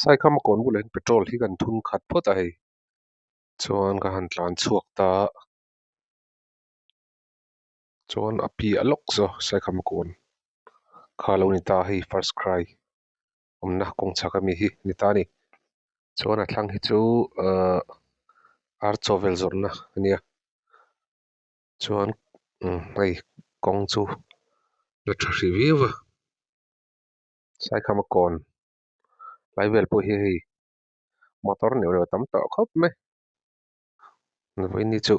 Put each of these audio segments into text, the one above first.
sai kha ma kon bulen petrol hi kan thun khat phot a hei chuan ka han tlan chuak ta chuan a pi a lok zo sai kha ma kon khalo ni ta hei first cry omna kong chaka mi hi ni ta ni chuan a thlang hi chu ar chovel zorna ania chuan hei kong chu la tha hriviwa sai kha ma kon lai vel po hi hei motor neu tam ta khop me na voi ni chu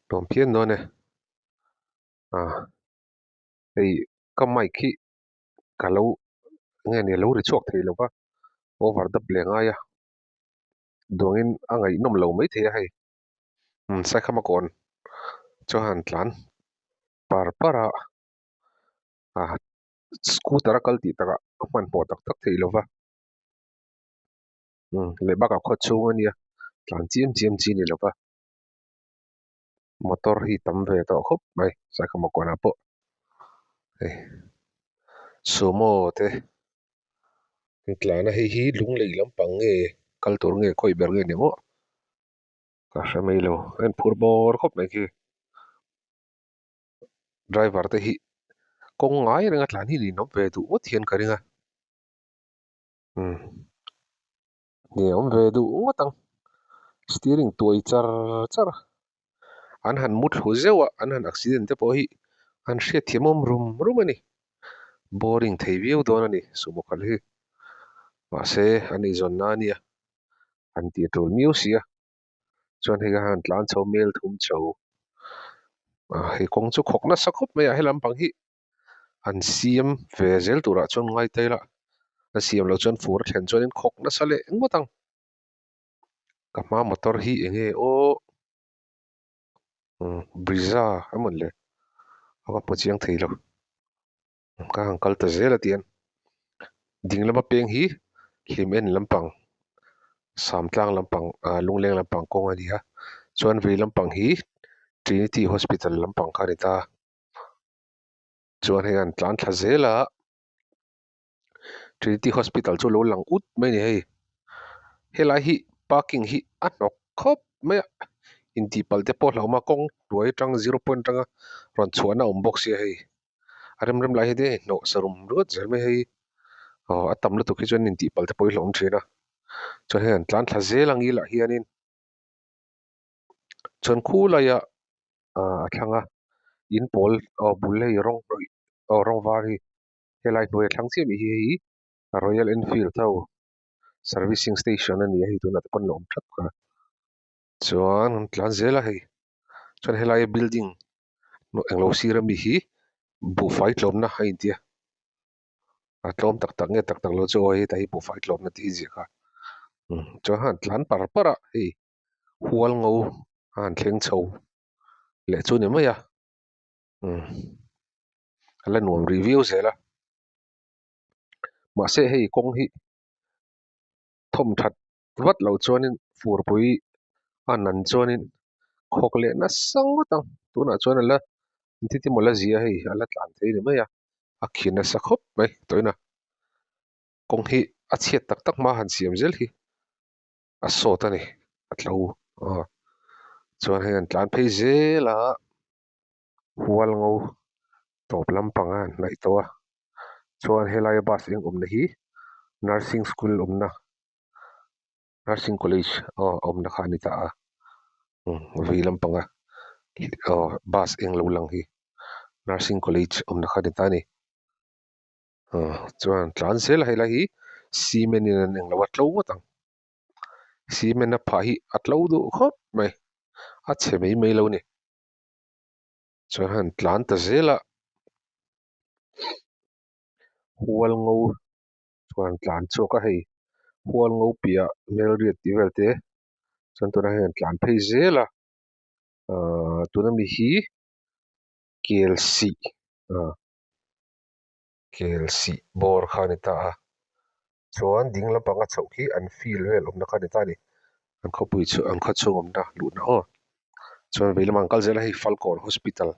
dom phian no ne hei ka mai khi kalo nge ne lo ri chuak thei lo ba over da blenga ya dongin angai nom lo mai the hei sai kha ma kon cho han tlan par para scooter kal ti taka man po tak tak thei lo ba le ba ka kho chung ania tlan chiam chiam chi ni lo ba motor hi tam ve to khop mai sai kha ma kon a po hei sumo te tlana hi lung lei lampang nge kal tur nge khoi ber nge nemo ka hramei lo en phur bor khop mai ki driver te hi kong ngai renga tlan hi ni nom ve du o thian ka ringa ni om ve du o tang steering tuai char char an han mut hu zewa an han accident te po hi an hriat thiamom rum ani boring thei viu don ani sumo kal hi ma se ani zon na nia an ti tol music chuan hei han tlan chho mel thum chho hei kong chu khokna sakhop mai a helam pang hi an siam ve zel tura chuan ngai taila a siam lo chuan fur thlen chuan in khokna sale engmotang kama motor hi enge o Brezza amon le aka pochiang theilo ka hankal ta zela tian dinglama peng hi hlimen lampang samtlang lampang lungleng lampang kong ani ha chuan vei lampang hi Trinity Hospital lampang kha ni ta chuan hei an tlan thla zela Trinity Hospital chu lo lang ut mai ni hei helai hi parking hi anok khop mai inti palte po hlawma kong tuai tang 0 point tanga ron chuana om box hi hei arem lai hi de no sarum ruat zel mai hei atam lu tu khi chuan inti palte poi hlawm thina chuan hei an tlan thla zelang ila hianin chuan khula ya a thlanga in pol bul hei rong var hi helai hnuai thlang chiam hi hei Royal Enfield tho servicing station ani hei tuna pon lom that ka chuan tlan zela hei chuan helai building no englo sira mi hi bu fai tlom na hai tia a tlom tak tak nge tak tak lo chu hei tai bu fai tlom na ti ji kha chuan han tlan par para hei hual ngo han thleng chho le chu ni mai ala nuam review zela ma se hei kong hi thom that wat lo chuanin fur pui anan chuanin khok le na sang tang tuna chuan ala titi mola zia hei ala tlan thei ni mai a khina sakhop mai toina kong hi a chiat tak tak ma han siam zel hi a sot ani a tlo chuan hei an tlan phei zela hual ngo top lampang an nai to chuan helai bus eng omna hi nursing school omna nursing college omna kha ni ta vei lampanga bus eng lo lang hi nursing college omna kha ni ta ni chuan tlan zel hei lai hi cement in an eng lo atlo tang cement a pha hi atlo du khop mai a che mai lo ni chuan han tlan ta zela hual ngo chuan tlan chu ka hei hual ngo pia mel riat ti velte chuan tuna hei an tlan phei zela tuna mi hi KLC bor kha ni ta chuan ding lampanga chho khi an feel vel omna kha ni ta ni an khopui chu an kha chung omna luhna chuan vei lamang kal zela hei Falcon Hospital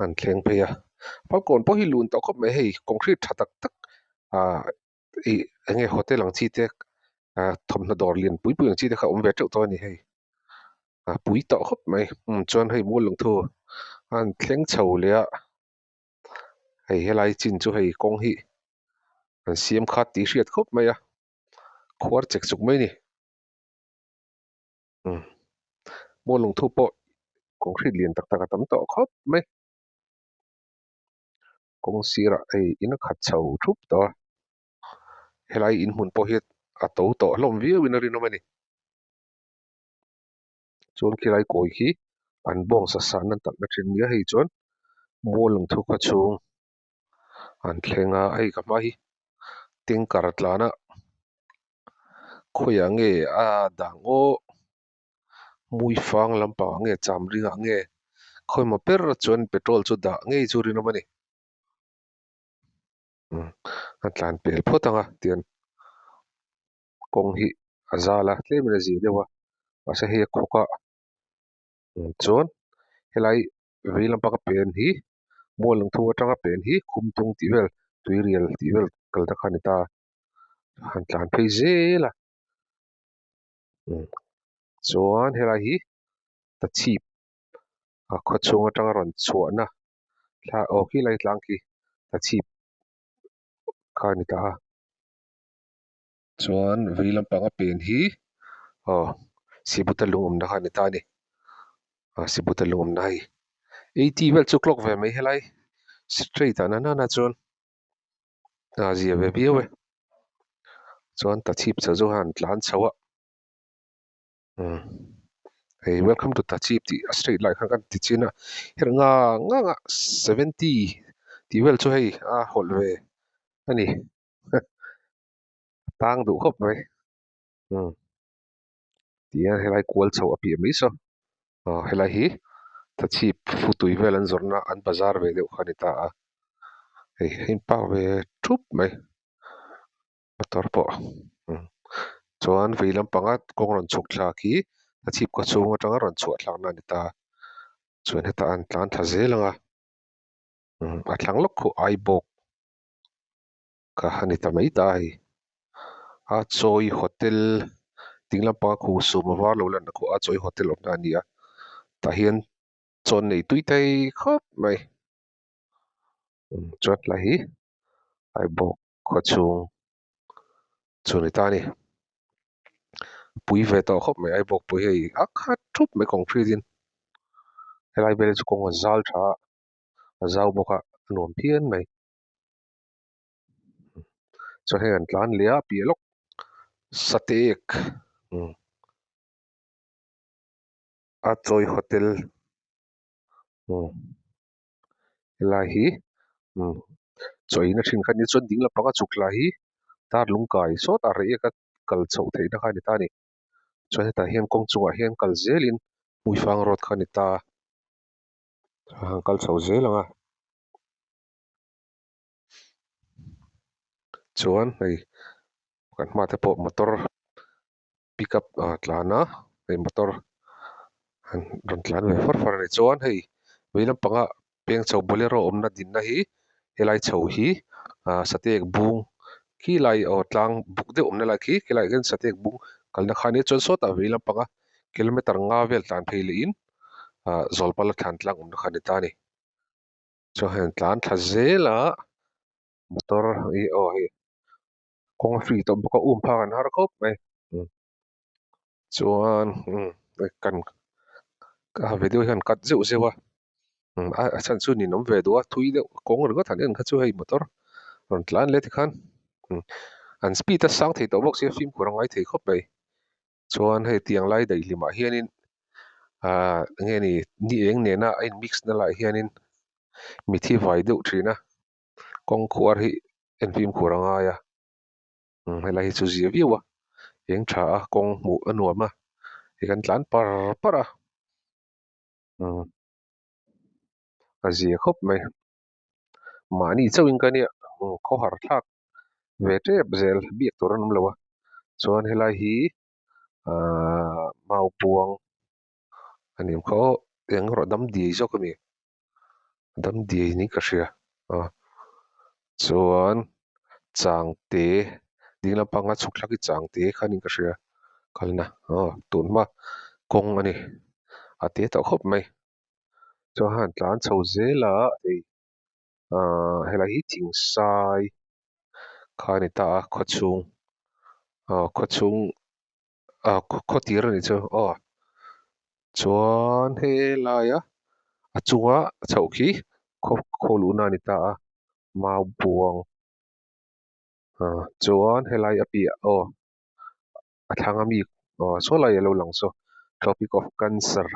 an thleng phei Falcon po hi lun to khop mai hei concrete tha tak tak nge hotel ang chi te thom na dor lian pui pui ang chi te kha om ve chau to ni hei pui to khop mai chuan hei mu lung thu an thleng chho le a hei helai chin chu hei kong hi an siam khat ti hriat khop mai a khuar chek chuk mai ni mu lung thu po concrete lian tak tak a tam to khop mai kong sira ei ina khat chho thup to helai in hun po hi a to hlom viu in rin omani chuan khilai koi khi an bong sa san an tak na thin nia hei chuan mu lung thu kha chung an thlenga hei ka hma hi ting kar tlana khoya nge a dang o mui fang lampang nge cham ringa nge khoi ma per chuan petrol chu da ngei chu rin omani atlan pel photanga tian kong hi azala tlemina zi dewa asa he khoka chuan helai veilam paka pen hi mualung thu atanga pen hi khumtung tivel tuirial tivel kalta khanita han tlan phei zela chuan helai hi ta chip a khochung atanga ron chuana thla o khi lai tlang ki ta chip khanita chuan veilam panga pen hi sibutalung omna khanita ni sibutalung omna hi 80 vel chu clock ve mai helai straight ana na chuan zia ve biawe chuan ta chip cha zo han tlan chawa hey welcome to ta chip ti straight like kan ti china her nga 70 ti vel chu hei hol ve ani tang du khop mai tia helai kwal chho api mai so helai hi ta chip futui vel an zorna an bazar ve deuh khanita hey hin pa ve thup mai motor po chuan veilam panga kong ron chuk thla khi ta chip ko chung atanga ron chuah thlang na ni ta chuan heta an tlan tha zelanga a thlang lok khu ai bok ka hani ta mai ta hi a choi hotel tinglam panga khu sum war lo lan khu a choi hotel op na nia ta hian chon nei tuitai khop mai chuat la hi ai bok kho chung chuni ta ni pui ve to khop mai ai bok pui hei a khat thup mai concrete in helai bele chu kong zal tha zau boka nuam phian mai chuan hei an tlan lia pi lok satek a choi hotel helai hi choi na thin khan ni chuan ding la panga chukla hi tar lungkai sawt a rei ka kal chho theina kha ni ta ni chuan heta hian kong chungah hian kal zelin mui fang rod kha ni ta kal chho zelanga chuan hei kan hma te pawh motor pickup tlana hei motor han ron tlan ve far ani chuan hei veilam panga peng chho bolero omna din na hi helai chho hi satek bung khi lai tlang buk de omna la khi kelai gen satek bung kalna khani chuan sawta veilam panga kilometer nga vel tlan phei le in zolpala thlan tlang omna khani ta ni chuan han tlan tha zela motor hi hei kong free to boka pha kan har khop mai chuan kan ka video han kat zeu zewa a chan chu ni nom ve do thui de kong ro than en kha chu hei motor ron tlan le ti khan an speed ta sang thei to box se film kurang ai thei khop mai chuan hei tiang lai dai lima hianin nge ni eng ne na ai mix na lai hianin mithi vai deuh thina kong khuar hi en film kurang aya helai chu zia viwa eng tha kong mu anuama kan tlan par zia khop mai mani chawin ka nia kho har thak ve tep zel biak tur an lawa chuan helai hi mau puang anim kho eng ro dam di zo ka mi dam di ni ka hria chuan changte ding lampang a chuk thlaki chang te khanin ka hria kalna tunma kong ani ate ta khop mai cho han tlan chho zela ei helai hi thing sai khani ta khochung khochung khotir ni chu chuan helaya achunga chho khi kholuna ni ta mau buang chuan helai apia athangami so lai lo lang so topic of cancer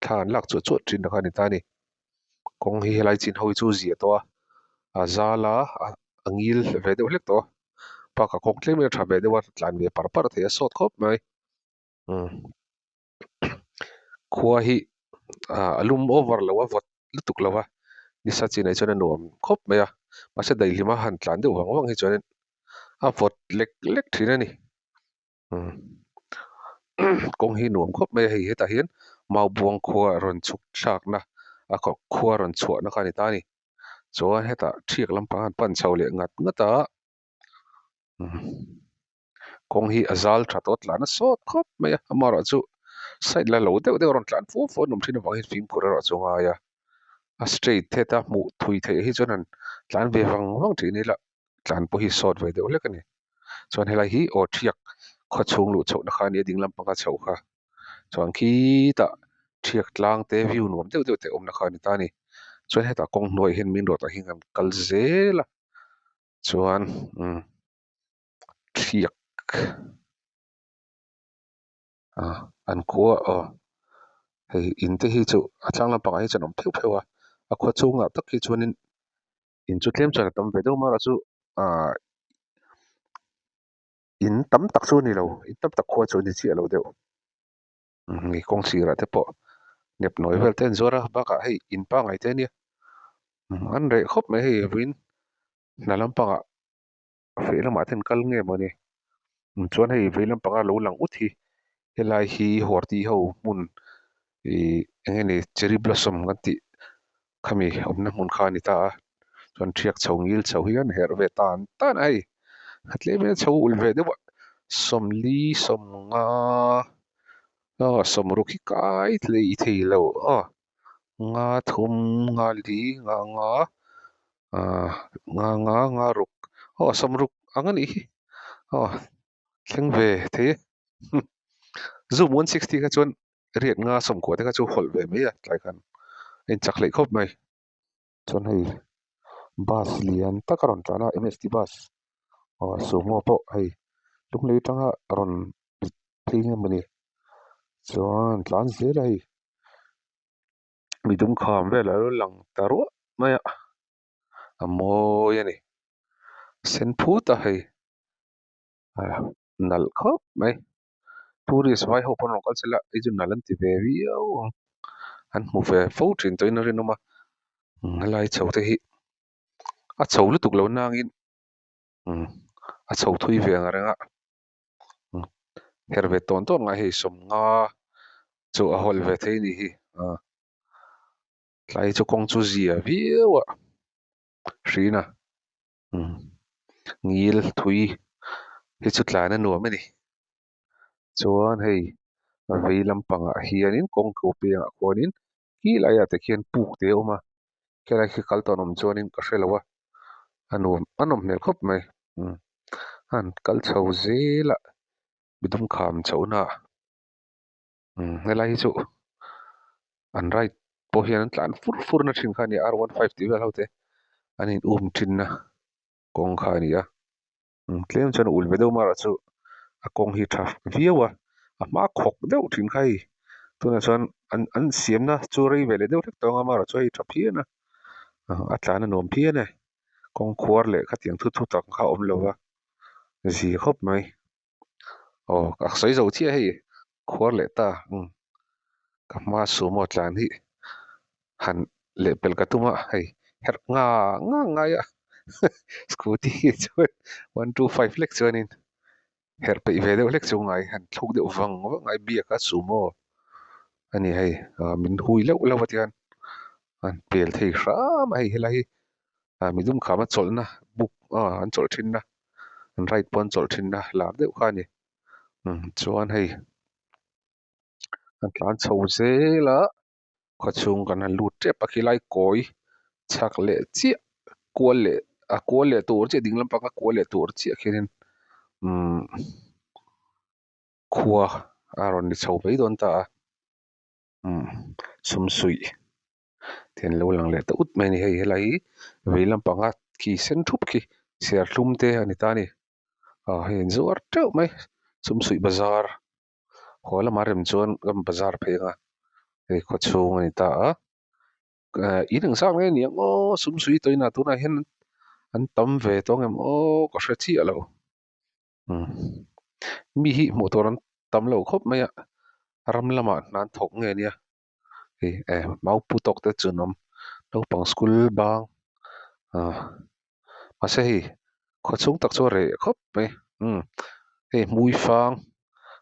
than lak chu chu trin kha ni ta ni kong hi helai chin hoi chu zia to azala angil ve de hlek to pa ka kong tlem tha be de wa tlan ve par the sot khop mai khuwa hi alum over lo wa vot lutuk lo wa ni sa chi nei chona nuam khop mai ma se dai lima han tlan de wang wang hi chonen a vot lek lek thina ni kong hi nuam khop mai hi heta hian mau buang khuwa ron chuk thak na a khuwa ron chua na kha ni ta ni chuan heta thiak lampang an pan chho le ngat ngata kong hi azal tha tot lana sot khop mai amara chu side la lo de ron tlan fu num thina wang hi fim phura ra chunga ya a straight theta mu thui the hi chuan an tlan ve wang thi ni la tlan po hi sot ve de le ka ni chuan helai hi thiak khochung lu chho na kha ni ding lampang ka chho kha chuan khi ta thiak tlang te view nuam de te om na kha ni ta ni chuan heta kong noi hen min ro ta hingan kal zela chuan thiak an khuwa hei in te hi chu atlang lampang hi chanom pheu pheu a khuwa chunga tak hi chuanin in chu tlem chana tam ve do mara chu in tam tak chu ni lo in tam tak khuwa chu ni chi lo deuh ngi kong sira te po nep noi vel ten zora ba ka hei in pa ngai te ni an re khop mai hei win na lampang a fe lama ten kal nge mani chuan hei ve lampang a lo lang ut hi helai hi horti ho mun engeni cherry blossom kan ti khami omna mun kha ni ta chuan thiak chhongil chho hi an her ve tan ai hatle me chho ul ve de somli somnga somru khi kai tle I thei lo nga thum nga li nga ruk somruk angani thleng ve the zoom 160 ka chuan riat nga som ko te ka chu hol ve mai tlai khan in chak lei khop mai chuan hei bus lian takaron tlana MST bus sumo po hei lunglei tanga ron thing mani chuan tlan zela hei midum kham vel lo lang taro mai amoi ani sen phuta hei nal khop mai tourist vai ho pon kal sela ijun nalan ti ve viau an mu ve fo trin toin rin ma ngalai chho te hi a chho lu tuk lo nangin a chho thui ve anga herve ton nga hei som nga chu a hol ve thei ni hi tlai chu kong chu zia viawa rina ngil thui hi chu tlana nuam ani chuan hei vei lampang a hianin kong ko pe a khonin ki lai ate khian puk te oma kelai khi kal tonom chuanin ka hrelawa anom hmel khop mai han kal chho zela bidum kham chona helai chu an right po hian tlan fur na thin khani R15 ti vel hote anin thin na kong khani tlem chan ul vedo mara chu a kong hi tha viawa a ma khok deuh thin khai tuna chuan an siam na chu rei vele deuh thek tonga mara chu hi tha phiana a tlana nom phiana kong khuar le khatiang thu tak kha om lowa zi khop mai ka sei zo chi hei khuar le ta ka ma su mo tlan hi han le pel ka tuma hei her nga ya scooty chuan 125 lek chuanin her pe ve deuh lek chu ngai han thuk deuh wang ngai bia ka sumo ani hei min hui lo watian an pel thei hram hei helai midum khama cholna buk an chol thin na an right pon chol thin na lar deuh kha ni chuan hei an tlan chho zela khawchung kan han lut tep a khilai kawi chhak le chia kual le tur chi ding lampang a kual le tur chi khirin khua aron ni chho bei don ta sumsui ten lo lang le ta ut mai ni hei helai vei lampang a ki sen thup ki siar hlum te ani ta ni hen zuar teuh mai sumsui bazar khawla marem chuan gam bazar phenga hei khawchung ani ta inang sang nge ni o sumsui toina tuna hen an tam ve tong em o ko hre chi alo mi hi motor an tam lo khop mai a ram lama nan thok nge nia hei mau putok te chunom lo pang school bang ase hei khawchung tak chu re khop mai hei mui fang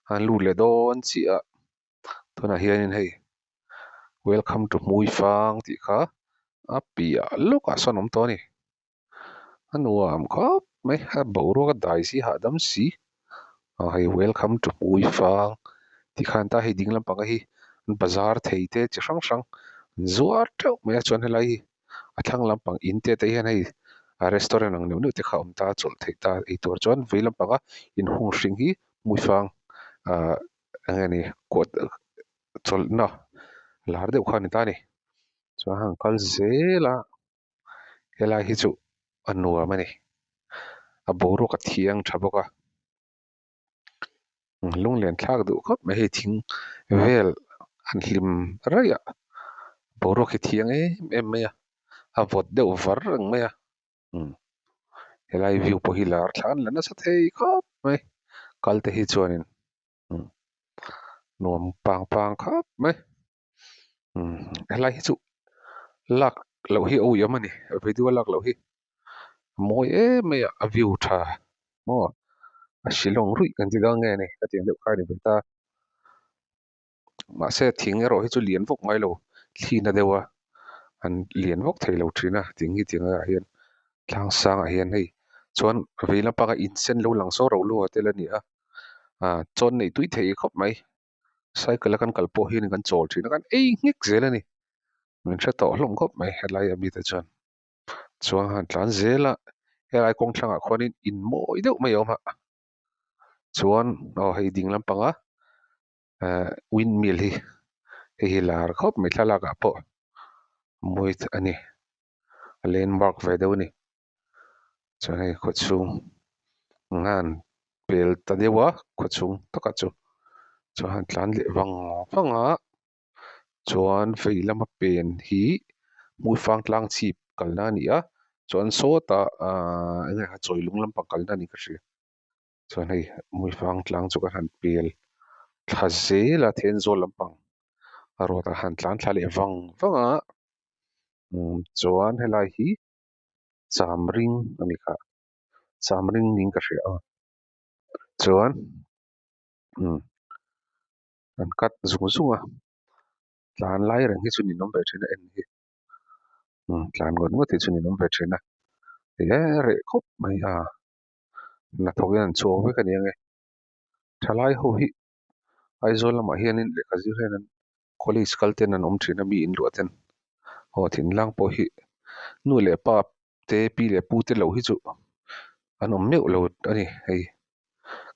han lu le don chi a tuna hianin hei welcome to mui fang ti kha a pia luka sonom to ni anuam khop mai ha boru ka dai si ha dam si hei welcome to mui fang ti khan ta hei ding lampang hi bazar theite chi hrang hrang zuar teuh mai chuan helai a thlang lampang in te te hian hei a restaurant ang neuh te kha om ta chawlh theih ta ei tur chuan vei lampang a in hung hring hi mui fang angani kot chawlh na lar deuh kha ni ta ni chuan hang kal zela helai hi chu anuam ani a boru ka thiang tha boka lung len thlak du khop mai hei thing vel an hlim raya boru ki thiang em mai a vot deuh var ang mai helai view po hi lar thlan lana sa thei khop mai kal te hi chuanin nuam pang khop mai helai hi chu lak lo hi o yam ani video lak lo hi moi mai a view tha mo a shilong rui kan ti dang nge ni ka tiang deuh khai ni benta ma se thing ero hi chu lian vok mai lo thlina dewa an lian vok thei lo thina ting hi ting a hian thlang sang a hian hei chuan vei lampang a in sen lo lang so ro lu tel ani chon nei tui thei khop mai cycle kan kalpo hi ni kan chol thina kan ei ngik zel ani min tha to hlom khop mai helai ami ta chuan han tlan zela helai kong thlanga khonin in moi deuh mai awm ha chuan hei ding lampang a windmill hi lar khop mai thlalaka po moi ani landmark ve deuh ni chuan hei khawchung ngan pel ta dewa khawchung taka chu chuan han tlan leh wanga chuan vei lama pen hi mui fang tlang chhip kalna ani a chuan sawta enge ha chawi lung lampang kalna ni ka hria chuan hei mui fang tlang chu kan han pel thla zela then zawl lampang a rawt a han tlan thla leh wanga chuan helai hi chamring ani kha chamring ning ka hria chuan an kat zung tlan lai reng hi chu ni nom ve thina en hi tlan ngot hi chu ni nom ve thina re khop mai na thokin an chuang vek ani ange thalai ho hi aizawl lamah hianin lehkha zirhen an college kal ten an awm thin a mi in ruah ten thin lang pawh hi nu leh pa te pi leh pu te lo hi chu an awm neuh lo ani hei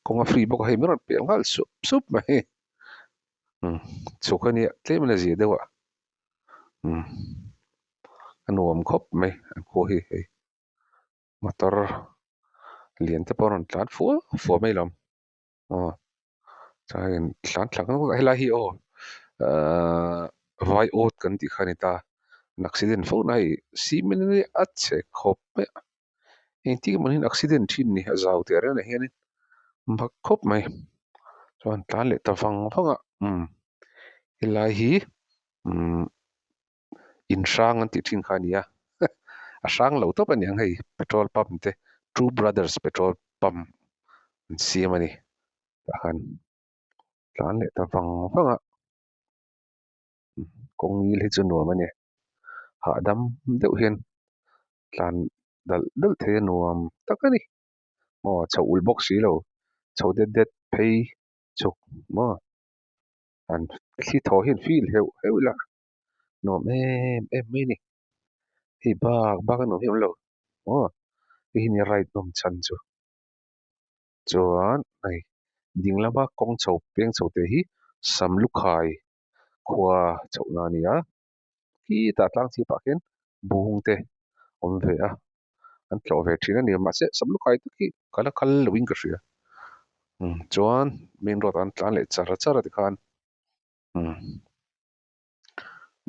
kawnga free bawk a hei marawt pian ngal sup mai chuk ania tlem a zia deuh a nuam khop mai an khua hi hei motor lian te pawh an tlan fua mai lam chuan tlan thlak helai hi vai ot kan tih kha ni ta an accident fo na hei seemingly a che khop mai engti manin accident thin ni a zau te reuh na hianin bak khop mai chuan tlan leh ta wanga helai hi in hrang an tih thin kha ni a a hrang lo tawp ani ang hei petrol pump te True Brothers petrol pump an siam ani khan tlan leh ta wanga kawng ngil hi chu nuam ani hahdam deuh hian tlan dal thei a nuam tak ani chho ul bok si lo chho det phei chuk mo an khi tho hin feel heu la nom em mai ni hi bak nom hi lo mo hi ni right nom chan chu chuan ai dinglama kong chho peng chho te hi sam lu khai khwa chho na ni a ki ta tlang chi pa ken bung te om ve a an tlo ve thina ni ma se sam lu khai tu ki kala kal wing ka ria chuan main road an tlan le chara ti khan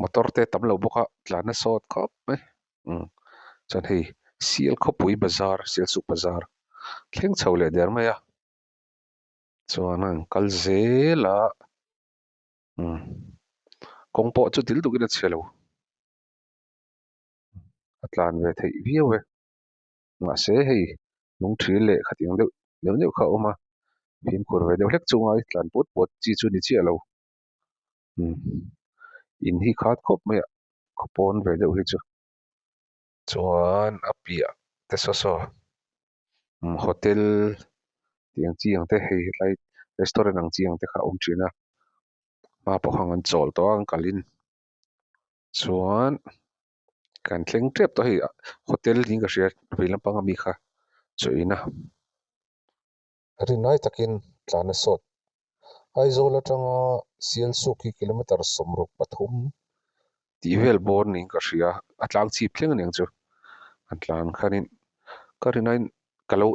motor te tam lo boka tlana sot khop mai chan hei sial khopui bazar sial suk bazar thleng chho le der mai a chuan an kal zela kongpo chu til tu kina chelo atlan ve thei viau ve ma se hei lung thri le khating deuh kha oma phim khur ve deuh hlek chungai tlan pot chi chu ni chi alo in hi khat khop mai khopon ve deuh hi chu chuan apia te so hotel tiang chiang te hei lai restaurant ang chiang te kha trina ma po hang an chol to ang kalin chuan kan thleng trep to hei hotel ding ka hria veilam panga mi kha choina rinai takin tlana sot aizola tanga sial suki kilometer somruk pathum tivel bor ning ka hria atlang chi thleng neng chu atlan khanin karinain kalo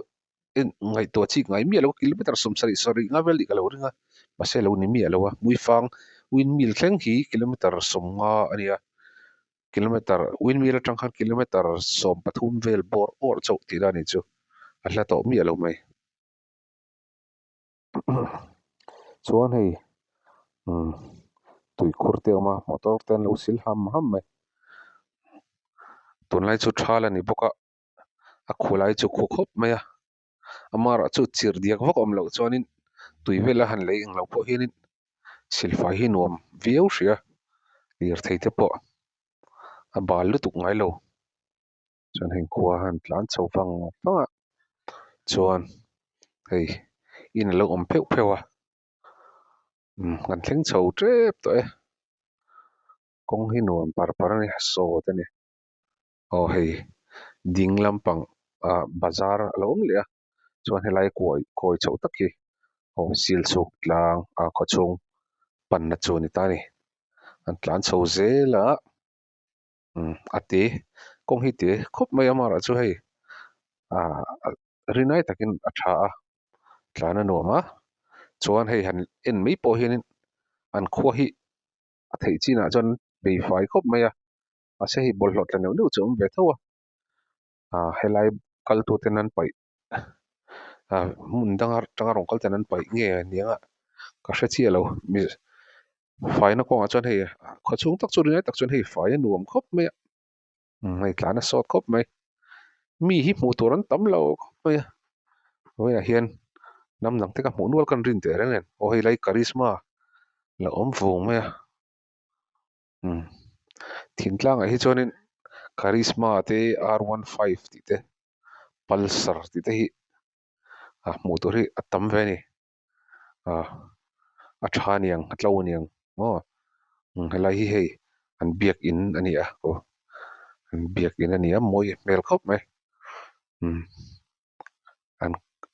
in ngai to chi ngai mi lo kilometer som sorry nga vel di kalo ringa mase lo ni mi lo wa muifang windmill thleng hi kilometer som nga ania kilometer windmill atang khan kilometer som pathum vel bor or chau ti da ni chu alla to mi lo mai chuan hei tui khur te ma motor ten lo sil ham mai tunlai chu thala ni boka a khulai chu khu khop mai a amara chu chir diak vok om lo chuanin tui vela han lei ang lo pho hianin silfa hi nuam viau hria lir thei te po a bal lu tuk ngai lo chuan heng khua han tlan chho fanga chuan hei in lo om pheu a kan thleng chho trep to kong hi nuam par ni so te ni hei ding lampang bazar lo om le a chuan helai koi chho tak hi sil chuk tlang kho chung pan na chu ni ta ni an tlan chho zela ate kong hi te khop mai amara chu hei rinai takin a tha a tlana nuama chuan hei han en mei po hianin an khua hi a thei china chuan bei fai khop mai a ase hi bol hlot la neu chu om ve thawa helai kal tu ten an pai mun tanga rong kal ten an pai nge nianga ka hre chi alo mi fai na ko a chuan hei kho chung tak chu rinai tak chuan hei fai a nuam khop mai hei tlana sot khop mai mi hi hmuh tur an tam lo khop mai a hian nam dang te ka hmuh nual kan rin te rengen hei lai charisma la om vung mai a thin tlang a hi chuanin charisma te R15 ti te pulsar ti te hi hmuh tur hi a tam ve ni a tha niang a tlo niang helai hi hei an biak in ani a an biak in ani a mawi hmel khop mai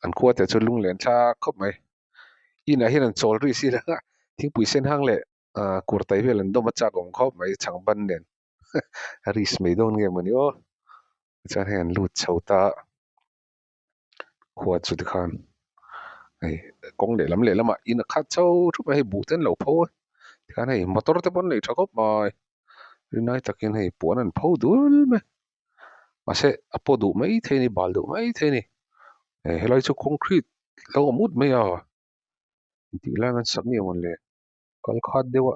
an khua te chu lung len thla khop mai ina hian an chawl ri si la thingpui sen hang le kurtai vel an dom acha gong khop mai chang ban nen ris mei don nge mani chuan hei an lut chho ta khua chu ti khan hei kong le lama in a khat chho thup hei bu ten lo pho ti khan hei motor te pon nei tha khop mai rinai takin hei puan an pho dul mai ase apo du mai the ni bal du mai the ni helai chu concrete lo mut mai a ti lang an sak ni mon le kal khat dewa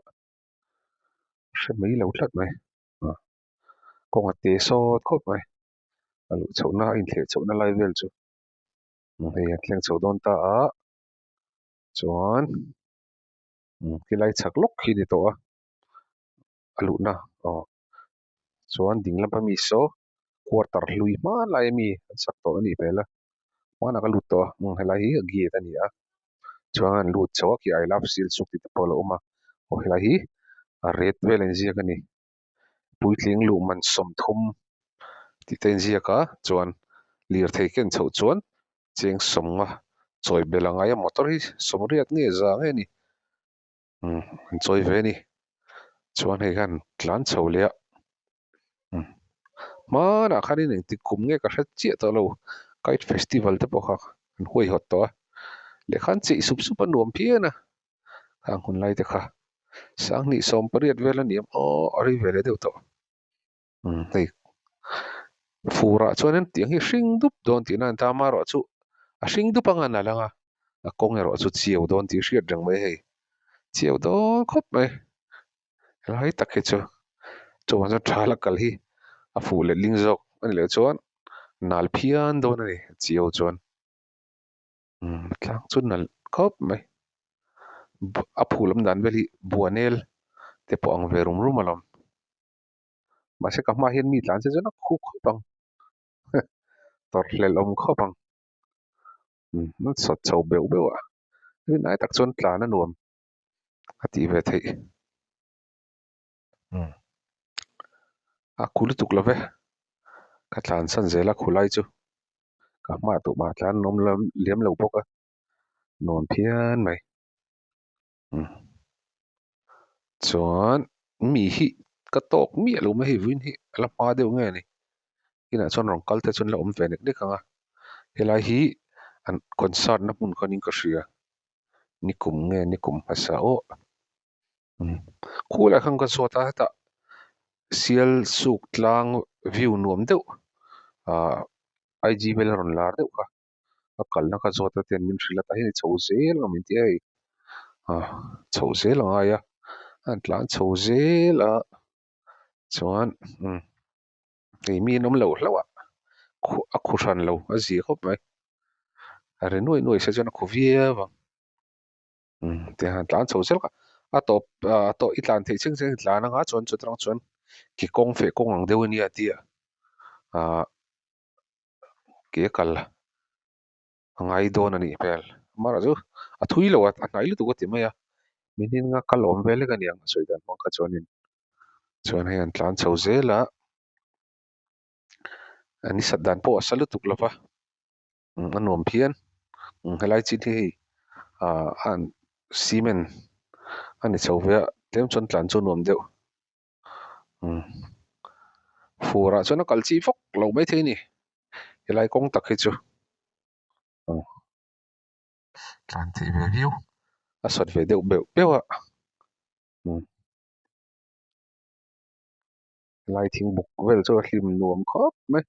hre mai lo thlat mai kong a te sawt khop mai alu chhona in the chhona lai vel chu hei an thleng chho don ta a chuan kilai chhak lok hi ni to a alu na chuan ding lam pa mi saw quarter hlui hman lai mi an sak to ani bela mana ka lut to helai hi gi ta ni a chuan lut chaw ki I love sil suk ti polo uma helai hi a red velen zia ka ni puitling lu man som thum ti ten zia ka chuan lir thei ken chho chuan cheng somnga choi belanga ya motor hi somriat nge za nge ni choi ve ni chuan hei kan tlan chho le mana khanin eng ti kum nge ka hret che to lo kite festival te pokha an hoi hot to le khan chi sup sup anuam phiana ang hun lai te kha sang ni som pariat vela niam o ari vele deu to hei fura chuan an tiang hi hring dup don ti nan ta ma ro chu a hring dup anga na langa a kong ero chu chiu don ti hriat rang mai hei chiu don khop mai lai tak he chu chuan cha thala kal hi a fu le ling zok ani le chuan nal phian don ani chiu chuan tlang chu nal khop mai a phulam dan veli buanel te po ang verum rum alom ma se ka ma hian mi tlan se jana khu khopang tor hlel om khopang nó sot chho beu beu a ni nai tak chuan tlan a nuam a ti ve thei a khul tuk love ka tlan san zela khulai chu ka ma tu ma tlan nom lam liam lo boka nuam phian mai chuan mi hi ka tok mi lo ma hi win hi ala pa deuh nge ni ina chuan rong kal te chuan la om ve nek nek anga helai hi an concert na mun khanin ka hria ni kum nge ni kum hasa o khula khang ka sota ta sial suk tlang view nuam deuh IG vel ron lar deuh ka akal na ka zota ten min hrila ta hi chho zel ngam ti ai chho zel anga ya an tlan chho zel a chuan ei mi nom lo hlawa a khu ran lo a zi khop mai a re noi noi se chuan a khu via wang te han tlan chho zel ka a to i tlan thei cheng cheng tlan anga chuan chutrang chuan ki kong fe kong ang deuh ni atia ke kal angai don ani pel mara chu a thui lo a nai lu tu ti mai a minin nga kalom vele ka niang soidan mong ka chuan hei an tlan chho zela ani satdan po asalu tuk lova anuam phian helai chi hi an cement ani chho ve tlem chuan tlan chu nuam deuh fura chuan a kal chi fok lo mai the ni helai kong tak hi chu tlan thei ve view a sot ve deuh beuh beuh a lai thing buk vel chu a hlim nuam khop mai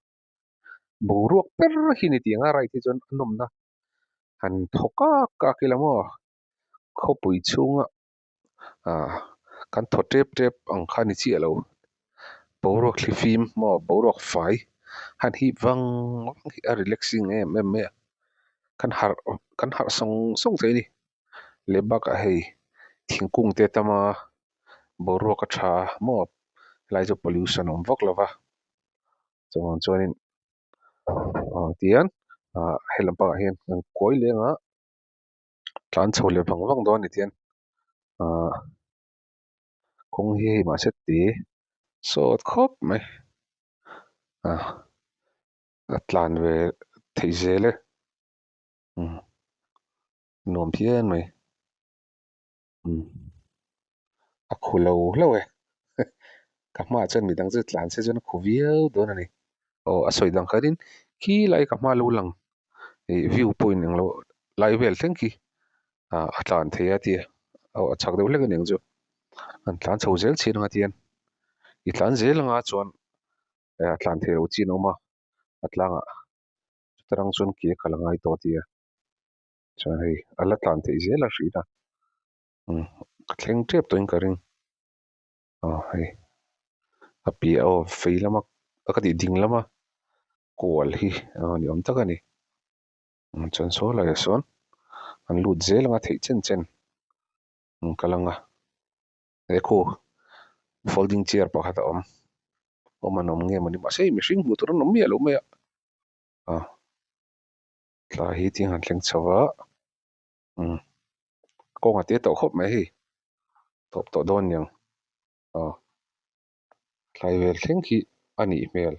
boruak per hi ni tianga rai thi chuan anom na han thoka ka kilamo khopui chunga kan tho tep tep ang khani chi alo boruak thlifim mo boruak fai han hi wang hi a relaxing em kan har song song thei ni lebak a hei thingkung te tama boruak a tha mo lai chu pollution om vok lova chuanin tian helam pa hian ang koi lenga tlan chho le wang wang don ni tian kong hi ma se ti sot khop mai tlan ve thei zele nuam phian mai a khulo hlowe ka ma chuan mi dang chu tlan se chuan khu viau don ani a soi dang kharin ki lai ka ma lo lang view point ang lo lai vel thleng ki a tlan thei a ti a chak deuh hlek ani ang chu an tlan chho zel chin anga tian i tlan zel anga chuan a tlan thei ro chin oma a tlanga tarang chuan ke kalangai to tia chuan hei ala tlan thei zel a hrina thleng tep toin ka ring hei a pia o fei lama a ka ti ding lama kual hi ni om tak ani chuan saw lai sawn an lut zel anga thei chen chen kalanga ekho folding chair pakhat a awm an awm nge mani ma sei mihring hmuh tur an awm mi a lo mai a tla hi ting han thleng chawa kong ate to khop mai hi top to don yang thlai vel thleng khi ani hmel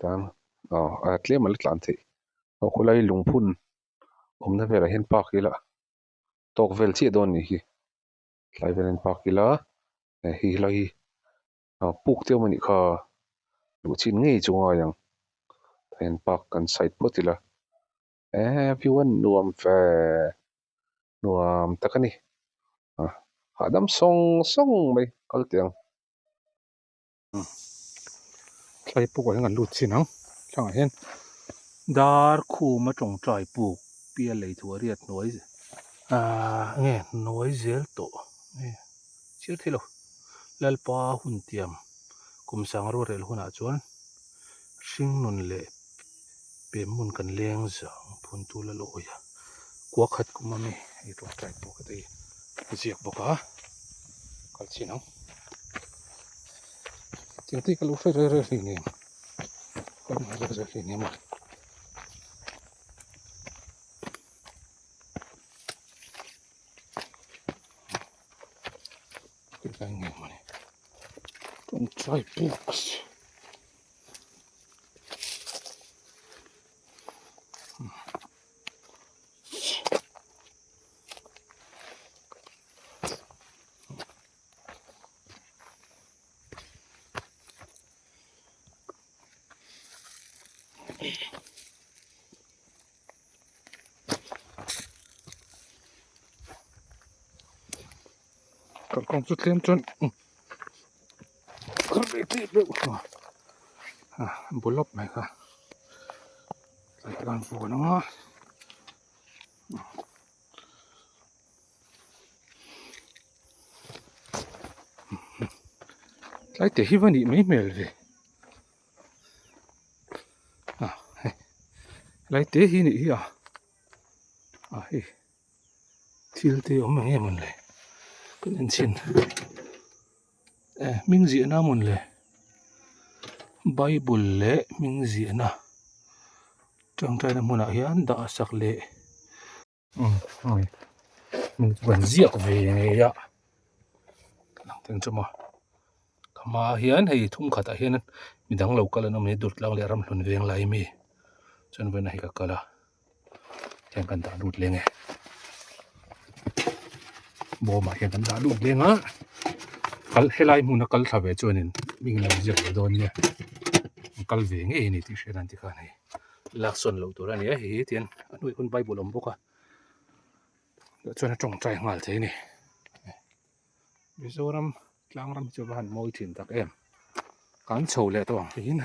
tan atle mal tlan the khulai lungphun omna vela hen pakila tok vel chi don ni hi thlai velen pakila hi lai puk teu mani kha lu chin ngei chunga yang hen pak kan side potila everyone nuam fe nuam takani hadam song mai kaltiang thlai puk wa ngan lu chinang thang hen dar khu ma tong trai puk pia lei thu riat noi nge noi zel to chir thilo lalpa hun tiam kum sang ro rel huna chuan hring nun le pem mun kan leng zang phun tu la loya kwa khat kuma me ei tong trai puk te ziak boka kal chinang ting ti kalu re ni kan ma re ni ma kan nge ma tong trai puk kong chút lên chân không bị tiếp được bố lốc này cả lại còn phù nó lại để hi văn đi mấy mèo về lại để hi nị hi thiêu tê ông nghe mình lại cái nên xin mình diễn na mình lại Bible lệ mình diễn na trong trai năm nào hiền đã sắc lệ mình vẫn diễn về này ạ làm tiếng cho mà hiền hay thung khát hiền mình đang lâu cả lần mình đột lang lệ ram luân về lại mi cho nên này cả là chẳng cần ta đột lên nghe bố mà hiện đã đột lên á kal helai mun kal thawe chuanin ming lo je don ne kal ve nge ni ti hrenan ti kha nei lakson lo tur ani hi tian anui kun bible om boka chuan tong trai ngal the ni mizoram tlangram chu ban moi thin tak em kan chho le to hin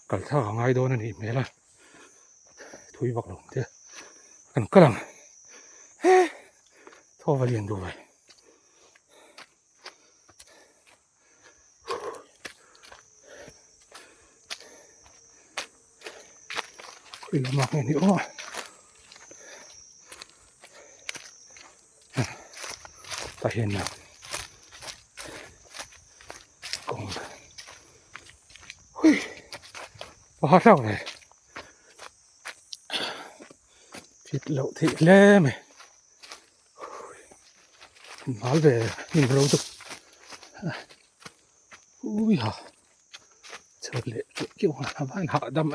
kal tha ngai don ani mela thui vak lo te kan kalang tho valien do vai Khui la mak ni ta hian na kong hui ba sao này thịt lẩu thịt lê mày nói về nhìn râu tục ui hả chờ lệ kiểu hả bạn hạ đâm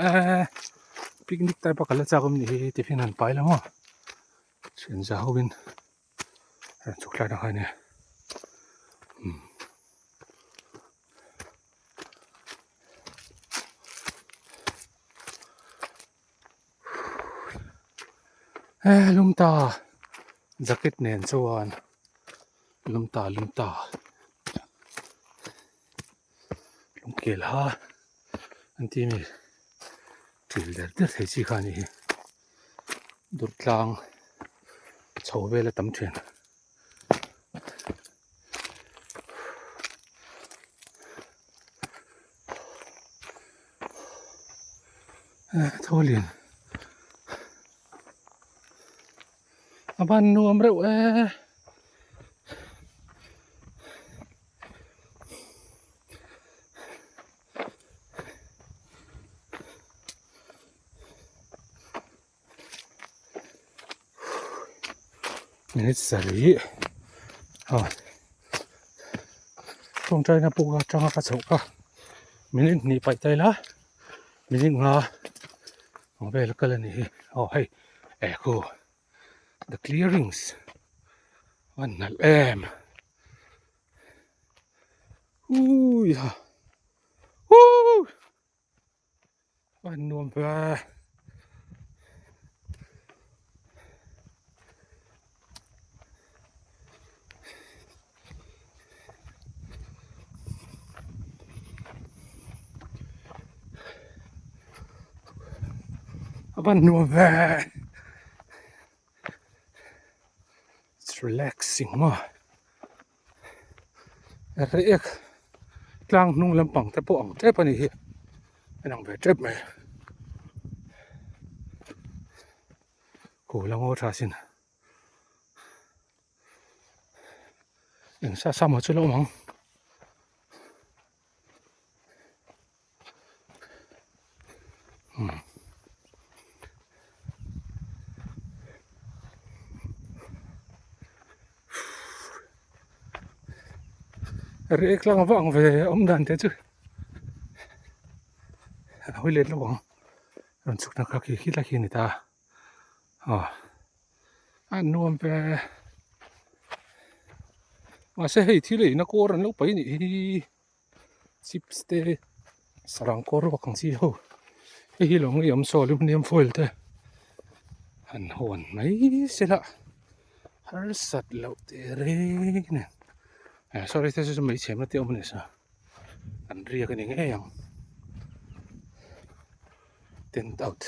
picnic tay bác là sao không nhỉ thì phiền hẳn phải lắm à chuyển giáo bên chụp lại được hay nè lum ta jacket nền chuan lum ta lum kel ha anh ti mi til der thei chi kha ni dur tlang chho ve la tam thuyền thôi liền ban nuông rượu minute sari tong trai na puka tanga ka choka minute ni pai tai la minute nga ang vel kala ni hey echo the clearings annal ya nuam ba aban nuam ba it's relaxing ma ek tlang nung lampang te po ang trip ani hi anang ve trip me ko lang o thasin eng sa sama chu lo mang rek lang vang ve dan te chu hui let lo wang ron chuk na ka ki hi la hi ni ta an nuam pe ma se hei thi le na ko ran lo pai ni hi chips te sarang ko ro kang si ho hi long yam so lu niam foil te an hon mai se la har sat lo te re ne sorry te su mai chem na te om ne sa an ria ka ni nge yang tent out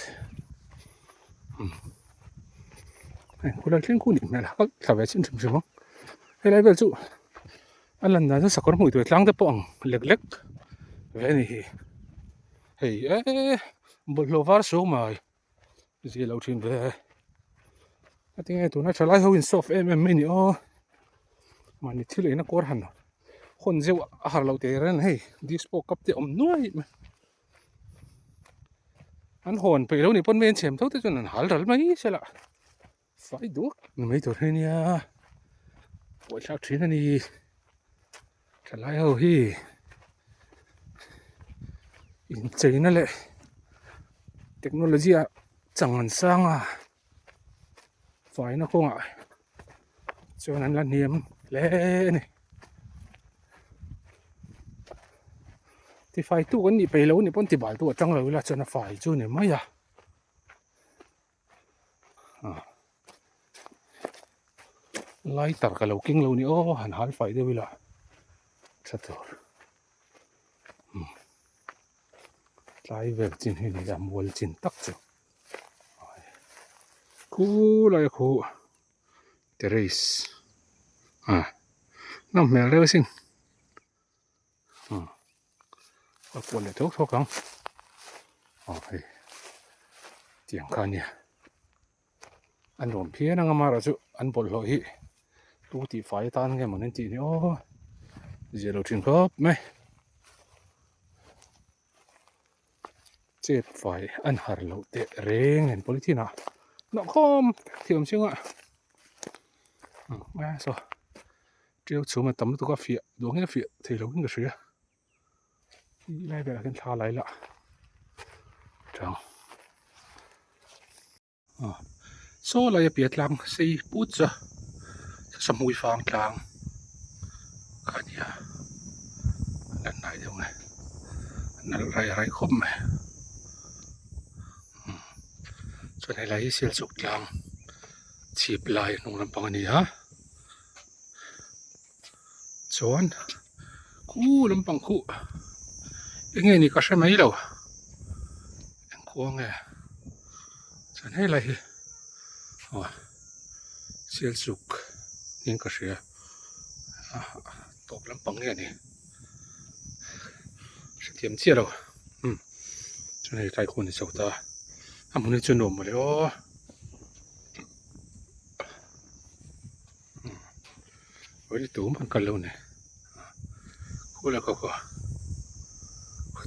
ku la tling ku ni me la ka tha ve chin chim chim he lai vel chu an lan na sa kor hui tu tlang te po ang lek lek ve ni hi hey bol lo var so mai zi lo thin ve ating tu na chalai ho in soft mini ma ni thil na kor han khon zeu har lo te ren hey dispo kap te om nuai an hon pe lo ni pon men chem tho te chun an hal ral mai sela fai du mai to he nia wo chak thin ani chalai ho hi in china le technology a changan sanga fai na ko nga chuan an la niam le ni ti fai tu kan ni pe lo ni pon ti bal tu atang lo la chuan a fai chu ni mai ya lai tar ka lo king lo ni han hal fai de wila chatur lai vel chin hi ni da mol chin tak chu ku lai khu terrace nam mel re sing quân để thuốc thuốc không hey tiếng khan nha anh rộn phía năng mà rồi chứ anh bol lội tu thì phải tan cái mà nên chị nữa giờ đầu tiên khớp mấy chết phải anh hар lội tệ rèn anh bol thì nào nó không thiểm chứ ạ nghe sao treo chú mà tấm tôi có phía đúng cái phía thì lâu cái gì lại về cái thà lại lạ chẳng số lại biệt làm xây bút ra sắm mùi phang trang cả nhà lần này đâu này lần này khóm này cho nên là siêu sụt trang chip lại nông làm bằng này ha chọn khu làm bằng khu nghe ni có xem mấy đâu em khoa nghe cho nên là siêu sụt nhưng có sẽ top làm bằng nghe này sẽ tiêm chia đâu cho nên tài khoản sầu ta muốn đi chuyên nộp mà đấy với tủ bằng cần lâu này khu là có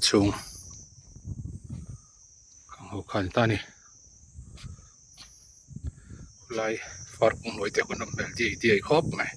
chung càng hậu khăn ta này lại far kung noi te kun bel di ai khop mai